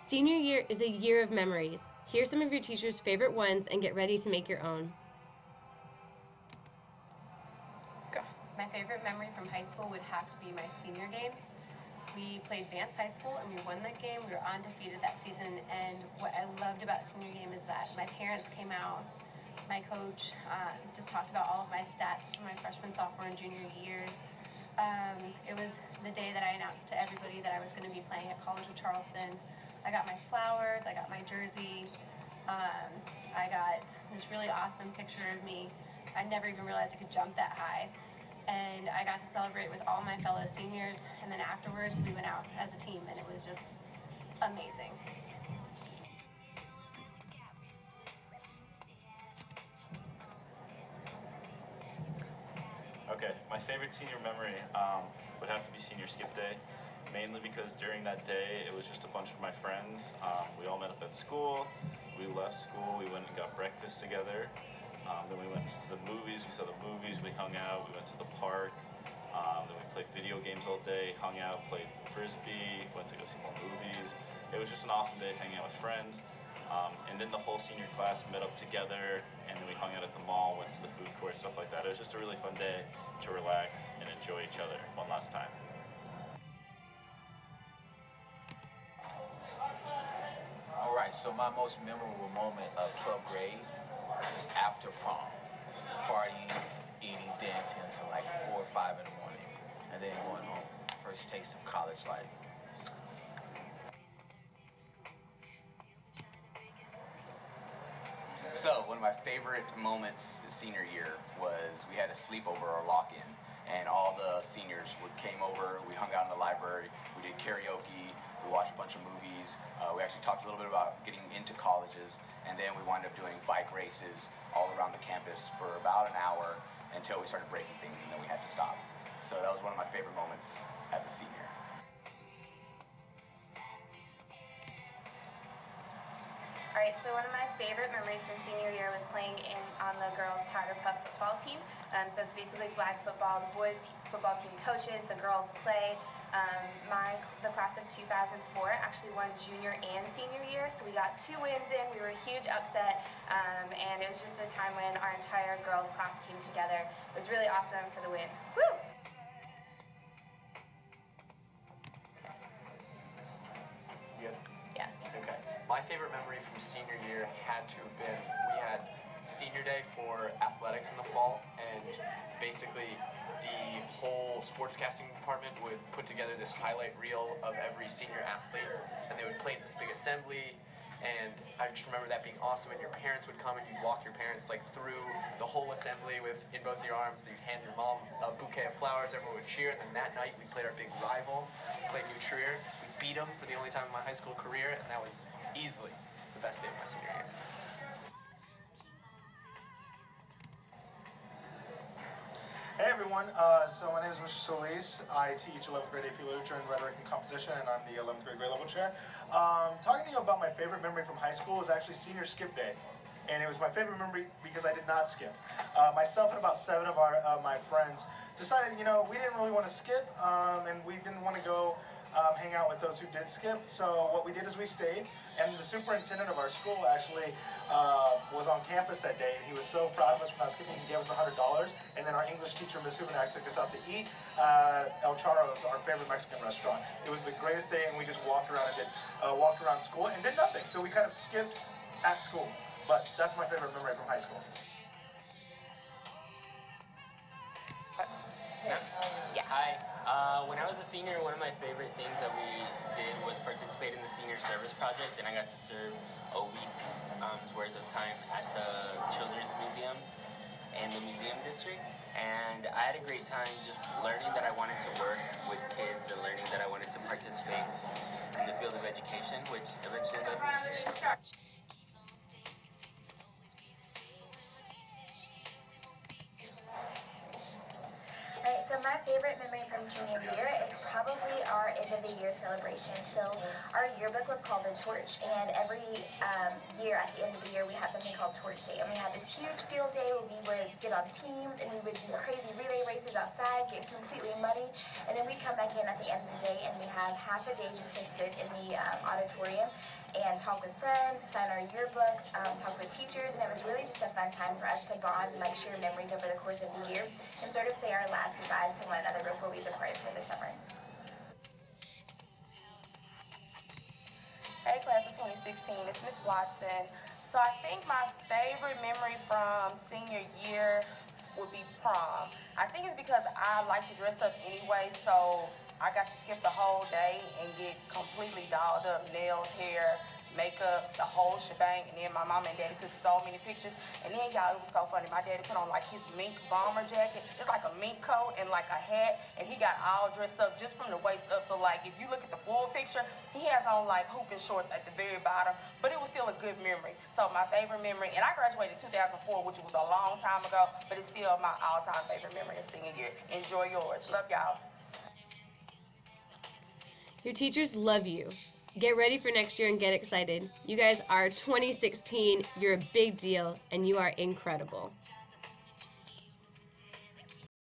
Senior year is a year of memories. Here's some of your teacher's favorite ones and get ready to make your own. My favorite memory from high school would have to be my senior game. We played Vance High School and we won that game. We were undefeated that season, and what I loved about the senior game is that my parents came out, my coach just talked about all of my stats from my freshman, sophomore, and junior years. It was the day that I announced to everybody that I was going to be playing at College of Charleston. I got my flowers, I got my jersey, I got this really awesome picture of me. I never even realized I could jump that high. And I got to celebrate with all my fellow seniors, and then afterwards we went out as a team, and it was just amazing. Okay, my favorite senior memory would have to be senior skip day, mainly because during that day it was just a bunch of my friends. We all met up at school, we left school, we went and got breakfast together. Then we went to the movies, we saw the movies, we hung out, we went to the park. Then we played video games all day, hung out, played frisbee, went to go see more movies. It was just an awesome day hanging out with friends. And then the whole senior class met up together, and then we hung out at the mall, went to the food court, stuff like that. It was just a really fun day to relax and enjoy each other one last time. All right, so my most memorable moment of 12th grade was after prom. Partying, eating, dancing until like 4 or 5 in the morning, and then going home. First taste of college life. So, one of my favorite moments senior year was we had a sleepover or lock-in, and all the seniors came over, we hung out in the library, we did karaoke, we watched a bunch of movies, we actually talked a little bit about getting into colleges, and then we wound up doing bike races all around the campus for about an hour until we started breaking things, and then we had to stop. So that was one of my favorite moments as a senior. Alright, so one of my favorite memories from senior year was playing on the girls' powder puff football team. So it's basically flag football. The boys' football team coaches, the girls play. The class of 2004 actually won junior and senior year, so we got 2 wins in. We were a huge upset, and it was just a time when our entire girls' class came together. It was really awesome for the win. Woo! You good? Yeah. Okay. My favorite memory from senior year had to have been we had senior day for athletics in the fall, and basically the whole sportscasting department would put together this highlight reel of every senior athlete, and they would play in this big assembly, and I just remember that being awesome, and your parents would come and you'd walk your parents like through the whole assembly in both your arms, and you'd hand your mom a bouquet of flowers, everyone would cheer, and then that night we played our big rival, played New Trier. We beat them for the only time in my high school career, and that was easily the best day of my senior year. Hey everyone, so my name is Mr. Solis. I teach 11th grade AP Literature and Rhetoric and Composition, and I'm the 11th grade level chair. Talking to you about my favorite memory from high school is actually senior skip day. And it was my favorite memory because I did not skip. Myself and about 7 of my friends decided, you know, we didn't really want to skip, and we didn't want to go hang out with those who did skip. So what we did is we stayed, and the superintendent of our school actually was on campus that day, and he was so proud of us for not skipping. He gave us $100, and then our English teacher, Ms. Hubenak, took us out to eat El Charro's, our favorite Mexican restaurant. It was the greatest day, and we just walked around school and did nothing. So we kind of skipped at school, but that's my favorite memory from high school. Yeah. Hi. When I was a senior, one of my favorite things that we did was participate in the senior service project, and I got to serve a week's worth of time at the Children's Museum and the Museum District. And I had a great time just learning that I wanted to work with kids and learning that I wanted to participate in the field of education, which eventually led me. Alright, so my favorite memory from senior year is probably our end of the year celebration. So our yearbook was called The Torch, and every year at the end of the year we had something called Torch Day, and we had this huge field day where we would get on teams and we would do crazy relay races outside, get completely muddy, and then we'd come back in at the end of the day and we had half a day just to sit in the auditorium and talk with friends, sign our yearbooks, talk with teachers, and it was really just a fun time for us to bond, like share memories over the course of the year, and sort of say our last goodbyes to one another before we departed for the summer. Hey, class of 2016, it's Miss Watson. So I think my favorite memory from senior year would be prom. I think it's because I like to dress up anyway, so I got to skip the whole day and get completely dolled up, nails, hair, makeup, the whole shebang, and then my mom and daddy took so many pictures. And then, y'all, it was so funny. My daddy put on like his mink bomber jacket. It's like a mink coat and like a hat, and he got all dressed up just from the waist up. So like if you look at the full picture, he has on like hooping shorts at the very bottom, but it was still a good memory. So my favorite memory, and I graduated in 2004, which was a long time ago, but it's still my all-time favorite memory of senior year. Enjoy yours. Love y'all. Your teachers love you. Get ready for next year and get excited. You guys are 2016. You're a big deal, and you are incredible.